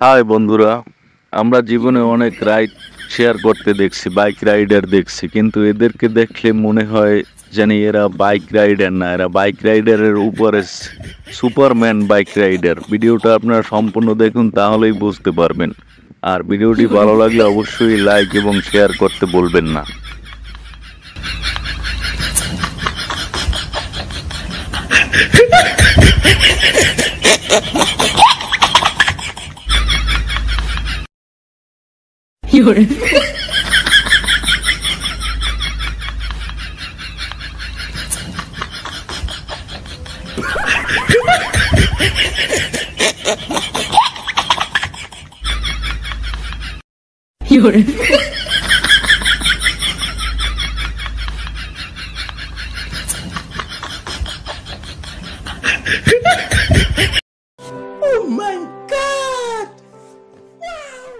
High বন্ধুরা, আমরা জীবনে অনেক রাইড শেয়ার করতে দেখছি, বাইক রাইডার দেখছি, কিন্তু এদেরকে দেখলে মনে হয় জানি এরা বাইক রাইডার না, এরা বাইক রাইডারের উপরে সুপারম্যান বাইক রাইডার। ভিডিওটা আপনারা সম্পূর্ণ দেখুন, তাহলেই বুঝতে পারবেন। আর ভিডিওটি ভালো লাগলে অবশ্যই লাইক এবং শেয়ার করতে বলবেন না। Oh my god! Wow!